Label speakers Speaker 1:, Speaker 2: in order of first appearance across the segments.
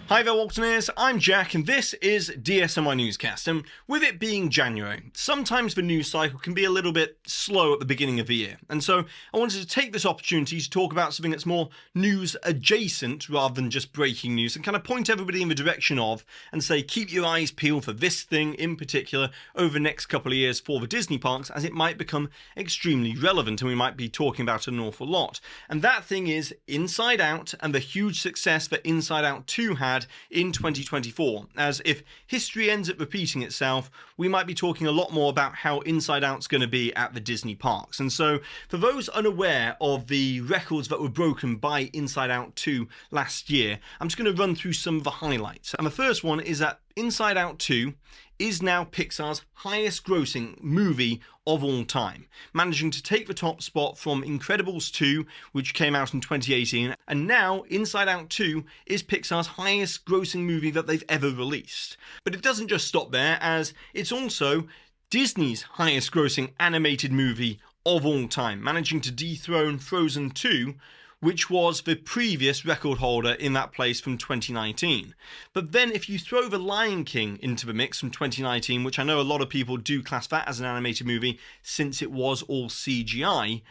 Speaker 1: Hi there Waltoneers, I'm Jack and this is DSNY Newscast, and with it being January, sometimes the news cycle can be a little bit slow at the beginning of the year, and so I wanted to take this opportunity to talk about something that's more news adjacent rather than just breaking news, and kind of point everybody in the direction of and say keep your eyes peeled for this thing in particular over the next couple of years for the Disney parks, as it might become extremely relevant and we might be talking about it an awful lot. And that thing is Inside Out and the huge success that Inside Out 2 had in 2024, as if history ends up repeating itself, we might be talking a lot more about how Inside Out's going to be at the Disney parks. And so for those unaware of the records that were broken by Inside Out 2 last year, I'm just going to run through some of the highlights. And the first one is that Inside Out 2 is now Pixar's highest grossing movie of all time, managing to take the top spot from Incredibles 2, which came out in 2018, and now Inside Out 2 is Pixar's highest grossing movie that they've ever released. But it doesn't just stop there, as it's also Disney's highest grossing animated movie of all time, managing to dethrone Frozen 2, which was the previous record holder in that place from 2019. But then if you throw The Lion King into the mix from 2019, which I know a lot of people do class that as an animated movie since it was all CGI,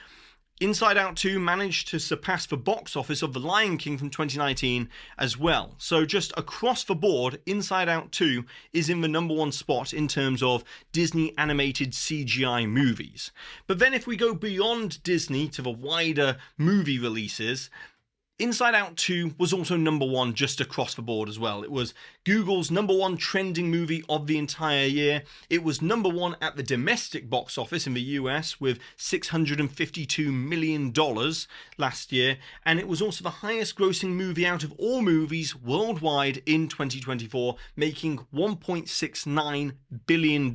Speaker 1: Inside Out 2 managed to surpass the box office of The Lion King from 2019 as well. So just across the board, Inside Out 2 is in the #1 spot in terms of Disney animated CGI movies. But then if we go beyond Disney to the wider movie releases, Inside Out 2 was also #1 just across the board as well. It was Google's #1 trending movie of the entire year. It was #1 at the domestic box office in the US with $652 million last year, and it was also the highest grossing movie out of all movies worldwide in 2024, making $1.69 billion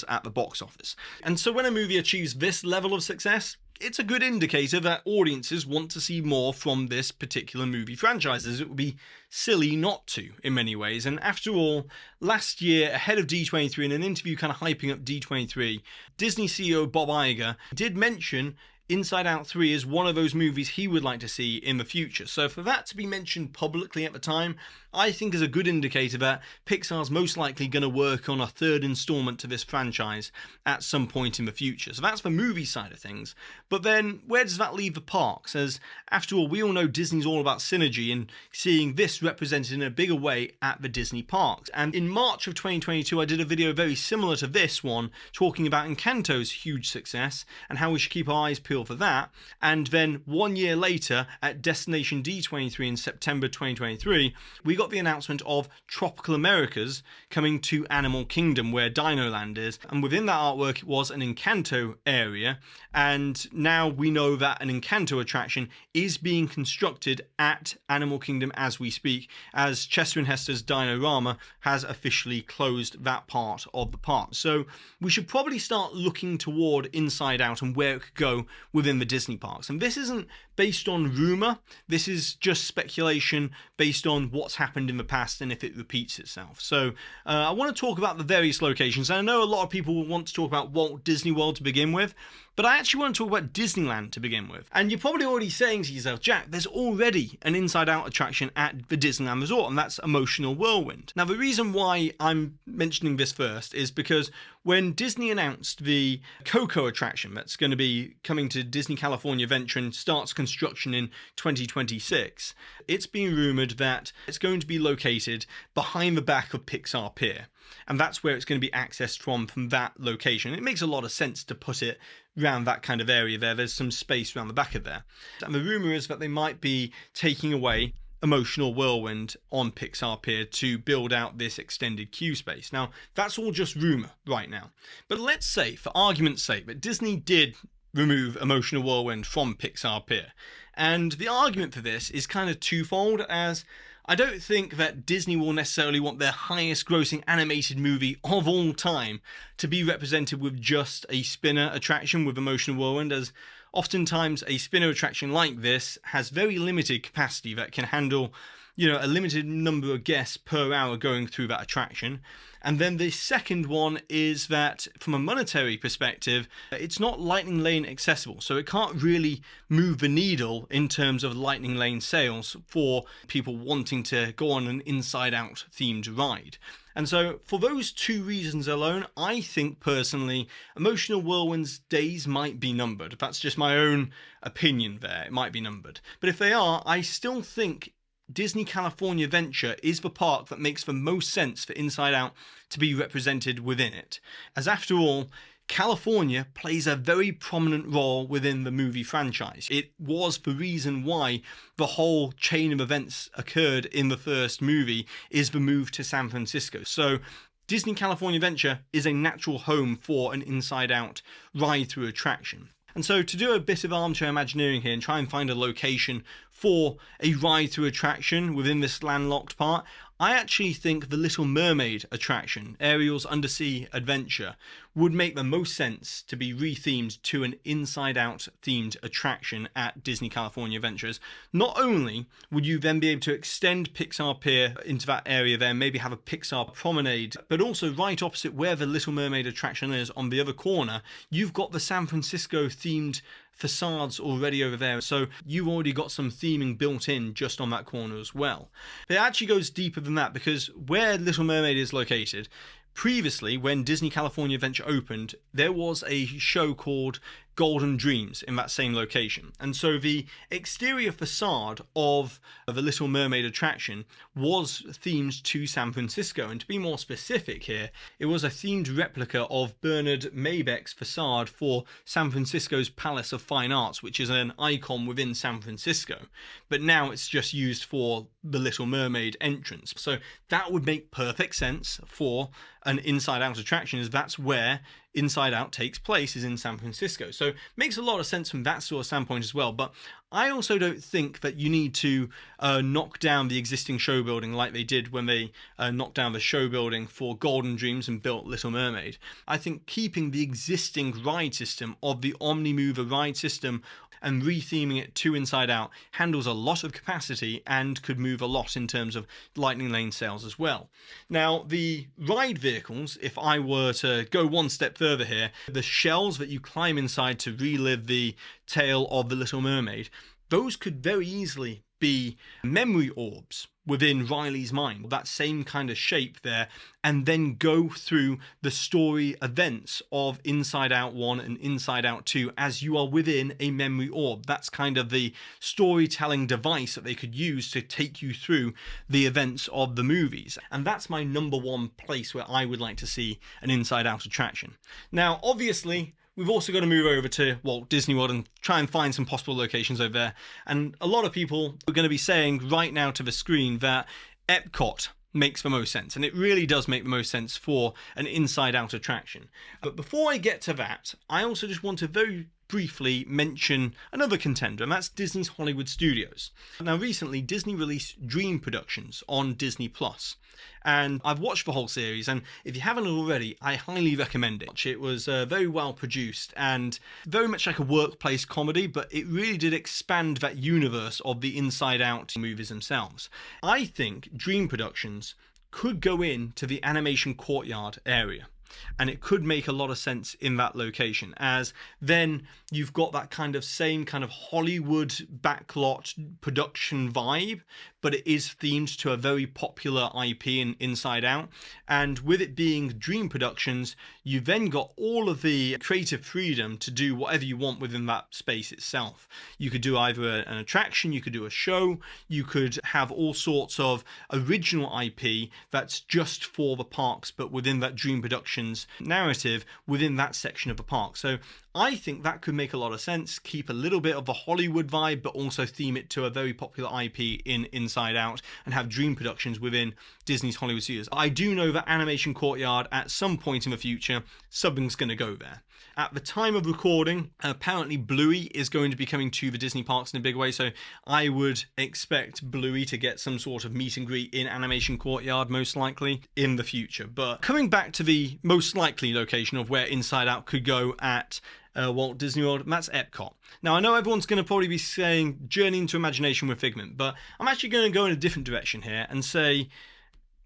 Speaker 1: at the box office. And so when a movie achieves this level of success, it's a good indicator that audiences want to see more from this particular movie franchise, as it would be silly not to in many ways. And after all, last year, ahead of D23, in an interview kind of hyping up D23, Disney CEO Bob Iger did mention Inside Out 3 is one of those movies he would like to see in the future. So for that to be mentioned publicly at the time, I think is a good indicator that Pixar's most likely going to work on a third installment to this franchise at some point in the future. So that's the movie side of things. But then where does that leave the parks? As after all, we all know Disney's all about synergy, and seeing this represented in a bigger way at the Disney parks. And in March of 2022, I did a video very similar to this one, talking about Encanto's huge success and how we should keep our eyes peeled for that. And then 1 year later, at Destination D23 in September 2023, we got the announcement of Tropical Americas coming to Animal Kingdom, where Dino Land is, and within that artwork it was an Encanto area, and now we know that an Encanto attraction is being constructed at Animal Kingdom as we speak, as Chester and Hester's Dino-Rama has officially closed that part of the park. So we should probably start looking toward Inside Out and where it could go within the Disney parks. And this isn't based on rumour, this is just speculation based on what's happened in the past and if it repeats itself. So I want to talk about the various locations. And I know a lot of people will want to talk about Walt Disney World to begin with, but I actually want to talk about Disneyland to begin with. And you're probably already saying to yourself, Jack, there's already an Inside Out attraction at the Disneyland Resort, and that's Emotional Whirlwind. Now, the reason why I'm mentioning this first is because when Disney announced the Coco attraction that's going to be coming to Disney California Adventure and starts construction in 2026, it's been rumoured that it's going to be located behind the back of Pixar Pier. And that's where it's going to be accessed from that location. It makes a lot of sense to put it around that kind of area there. There's some space around the back of there. And the rumour is that they might be taking away Emotional Whirlwind on Pixar Pier to build out this extended queue space. Now, that's all just rumour right now. But let's say, for argument's sake, that Disney did remove Emotional Whirlwind from Pixar Pier. And the argument for this is kind of twofold, as I don't think that Disney will necessarily want their highest grossing animated movie of all time to be represented with just a spinner attraction with Emotional Whirlwind, as oftentimes a spinner attraction like this has very limited capacity that can handle a limited number of guests per hour going through that attraction. And then the second one is that from a monetary perspective, it's not Lightning Lane accessible. So it can't really move the needle in terms of Lightning Lane sales for people wanting to go on an Inside Out themed ride. And so for those two reasons alone, I think personally, Emotional Whirlwind's days might be numbered. That's just my own opinion there. It might be numbered. But if they are, I still think Disney California Adventure is the park that makes the most sense for Inside Out to be represented within it. As after all, California plays a very prominent role within the movie franchise. It was the reason why the whole chain of events occurred in the first movie, is the move to San Francisco. So Disney California Adventure is a natural home for an Inside Out ride-through attraction. And so to do a bit of armchair imagineering here and try and find a location for a ride-through attraction within this landlocked part, I actually think the Little Mermaid attraction, Ariel's Undersea Adventure, would make the most sense to be rethemed to an Inside Out themed attraction at Disney California Adventures. Not only would you then be able to extend Pixar Pier into that area there, maybe have a Pixar promenade, but also right opposite where the Little Mermaid attraction is on the other corner, you've got the San Francisco themed facades already over there, so you've already got some theming built in just on that corner as well. But it actually goes deeper than that, because where Little Mermaid is located, previously when Disney California Adventure opened, there was a show called Golden Dreams in that same location. And so the exterior facade of the Little Mermaid attraction was themed to San Francisco. And to be more specific here, it was a themed replica of Bernard Maybeck's facade for San Francisco's Palace of Fine Arts, which is an icon within San Francisco. But now it's just used for the Little Mermaid entrance. So that would make perfect sense for an Inside Out attraction, as that's where Inside Out takes place, is in San Francisco. So it makes a lot of sense from that sort of standpoint as well. But I also don't think that you need to knock down the existing show building like they did when they knocked down the show building for Golden Dreams and built Little Mermaid. I think keeping the existing ride system of the Omnimover ride system and retheming it to Inside Out handles a lot of capacity and could move a lot in terms of Lightning Lane sales as well. Now, the ride vehicles, if I were to go one step further here, the shells that you climb inside to relive the tale of the Little Mermaid, those could very easily be memory orbs within Riley's mind, that same kind of shape there, and then go through the story events of Inside Out 1 and Inside Out 2 as you are within a memory orb. That's kind of the storytelling device that they could use to take you through the events of the movies. And that's my number one place where I would like to see an Inside Out attraction. Now, obviously, we've also got to move over to Walt Disney World and try and find some possible locations over there. And a lot of people are going to be saying right now to the screen that Epcot makes the most sense. And it really does make the most sense for an Inside Out attraction. But before I get to that, I also just want to very briefly mention another contender, and that's Disney's Hollywood Studios. Now, recently, Disney released Dream Productions on Disney+. And I've watched the whole series, and if you haven't already, I highly recommend it. It was very well produced and very much like a workplace comedy, but it really did expand that universe of the Inside Out movies themselves. I think Dream Productions could go into the animation courtyard area. And it could make a lot of sense in that location, as then you've got that kind of same kind of Hollywood backlot production vibe, but it is themed to a very popular IP in Inside Out. And with it being Dream Productions, you've then got all of the creative freedom to do whatever you want within that space itself. You could do either an attraction, you could do a show, you could have all sorts of original IP that's just for the parks, but within that Dream Productions narrative within that section of the park. So I think that could make a lot of sense. Keep a little bit of the Hollywood vibe, but also theme it to a very popular IP in Inside Out and have Dream Productions within Disney's Hollywood Studios. I do know that Animation Courtyard at some point in the future, something's going to go there. At the time of recording, apparently Bluey is going to be coming to the Disney parks in a big way, so I would expect Bluey to get some sort of meet and greet in Animation Courtyard, most likely, in the future. But coming back to the most likely location of where Inside Out could go at Walt Disney World, and that's Epcot. Now, I know everyone's going to probably be saying Journey into Imagination with Figment, but I'm actually going to go in a different direction here and say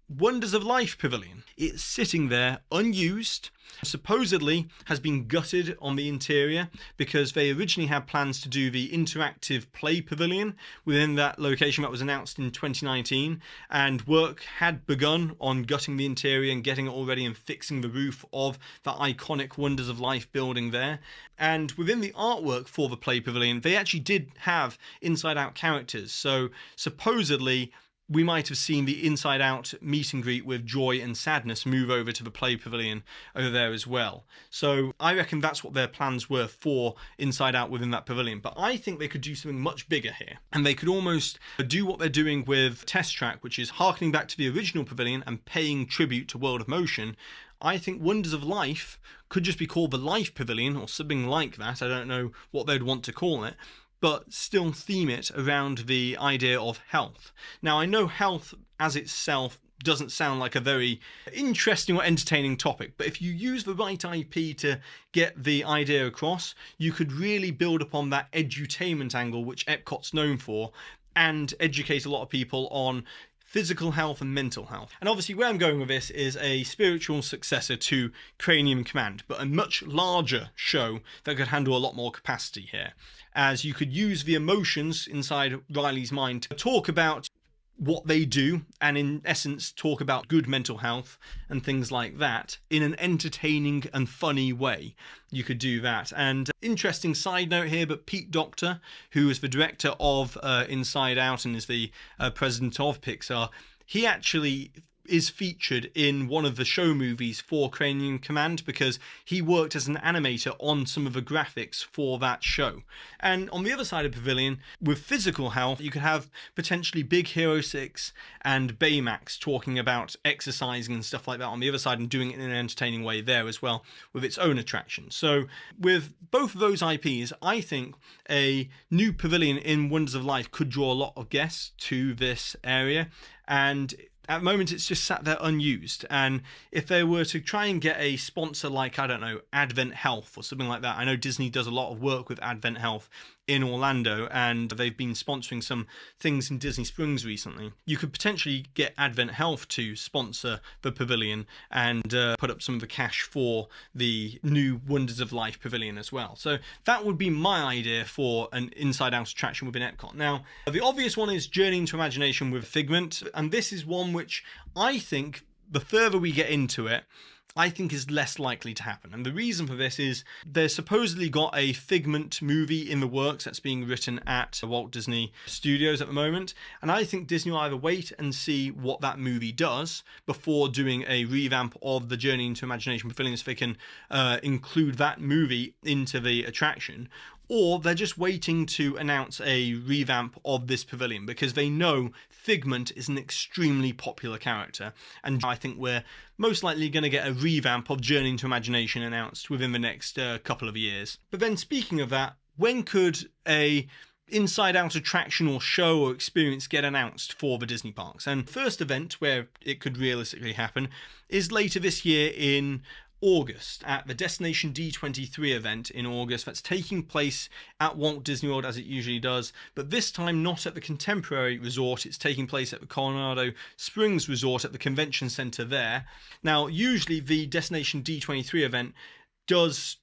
Speaker 1: Wonders of Life Pavilion. It's sitting there unused, supposedly has been gutted on the interior because they originally had plans to do the interactive play pavilion within that location that was announced in 2019, and work had begun on gutting the interior and getting it all ready and fixing the roof of the iconic Wonders of Life building there. And within the artwork for the play pavilion, they actually did have inside out characters, so supposedly we might have seen the Inside Out meet and greet with Joy and Sadness move over to the play pavilion over there as well. So I reckon that's what their plans were for Inside Out within that pavilion. But I think they could do something much bigger here. And they could almost do what they're doing with Test Track, which is harkening back to the original pavilion and paying tribute to World of Motion. I think Wonders of Life could just be called the Life Pavilion or something like that. I don't know what they'd want to call it, but still theme it around the idea of health. Now, I know health as itself doesn't sound like a very interesting or entertaining topic, but if you use the right IP to get the idea across, you could really build upon that edutainment angle, which Epcot's known for, and educate a lot of people on physical health and mental health. And obviously where I'm going with this is a spiritual successor to Cranium Command, but a much larger show that could handle a lot more capacity here, as you could use the emotions inside Riley's mind to talk about what they do and in essence talk about good mental health and things like that in an entertaining and funny way. You could do that. And interesting side note here, but Pete Docter, who is the director of Inside Out and is the president of Pixar, he actually is featured in one of the show movies for Cranium Command because he worked as an animator on some of the graphics for that show. And on the other side of the pavilion, with physical health, you could have potentially Big Hero 6 and Baymax talking about exercising and stuff like that on the other side and doing it in an entertaining way there as well with its own attractions. So with both of those IPs, I think a new pavilion in Wonders of Life could draw a lot of guests to this area, and at the moment, it's just sat there unused. And if they were to try and get a sponsor like, I don't know, Advent Health or something like that. I know Disney does a lot of work with Advent Health in Orlando, and they've been sponsoring some things in Disney Springs recently. You could potentially get Advent Health to sponsor the pavilion and put up some of the cash for the new Wonders of Life pavilion as well. So that would be my idea for an Inside Out attraction within Epcot. Now, the obvious one is Journey into Imagination with Figment, and this is one which I think the further we get into it, I think is less likely to happen. And the reason for this is they've supposedly got a Figment movie in the works that's being written at Walt Disney Studios at the moment. And I think Disney will either wait and see what that movie does before doing a revamp of the Journey into Imagination pavilion so they can include that movie into the attraction, or they're just waiting to announce a revamp of this pavilion because they know Figment is an extremely popular character, and I think we're most likely going to get a revamp of Journey into Imagination announced within the next couple of years. But then speaking of that, when could a Inside Out attraction or show or experience get announced for the Disney parks? And the first event where it could realistically happen is later this year in August at the Destination D23 event in August that's taking place at Walt Disney World as it usually does, but this time not at the Contemporary Resort. It's taking place at the Colorado Springs Resort at the Convention Center there. Now, usually the Destination D23 event does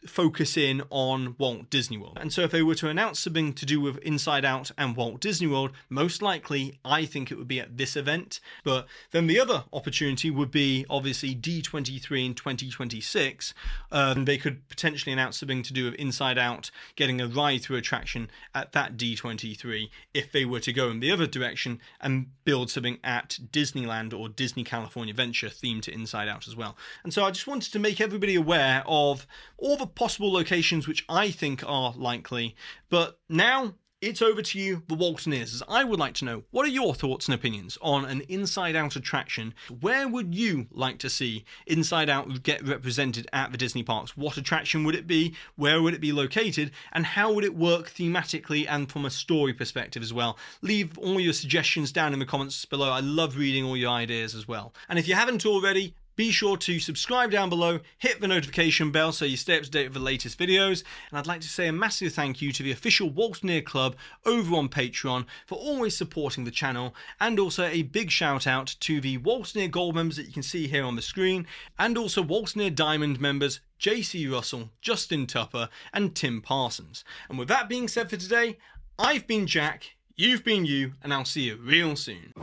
Speaker 1: focus in on Walt Disney World. And so if they were to announce something to do with Inside Out and Walt Disney World, most likely I think it would be at this event. But then the other opportunity would be obviously D23 in 2026. And they could potentially announce something to do with Inside Out getting a ride-through attraction at that D23 if they were to go in the other direction and build something at Disneyland or Disney California Adventure themed to Inside Out as well. And so I just wanted to make everybody aware of all the possible locations which I think are likely. But now it's over to you, the Waltoneers, as I would like to know, what are your thoughts and opinions on an Inside Out attraction? Where would you like to see Inside Out get represented at the Disney parks? What attraction would it be? Where would it be located? And how would it work thematically and from a story perspective as well? Leave all your suggestions down in the comments below. I love reading all your ideas as well. And if you haven't already, Be sure to subscribe down below, hit the notification bell so you stay up to date with the latest videos, and I'd like to say a massive thank you to the official Walt Disney Club over on Patreon for always supporting the channel, and also a big shout out to the Walt Disney Gold members that you can see here on the screen, and also Walt Disney Diamond members JC Russell, Justin Tupper, and Tim Parsons. And with that being said for today, I've been Jack, you've been you, and I'll see you real soon.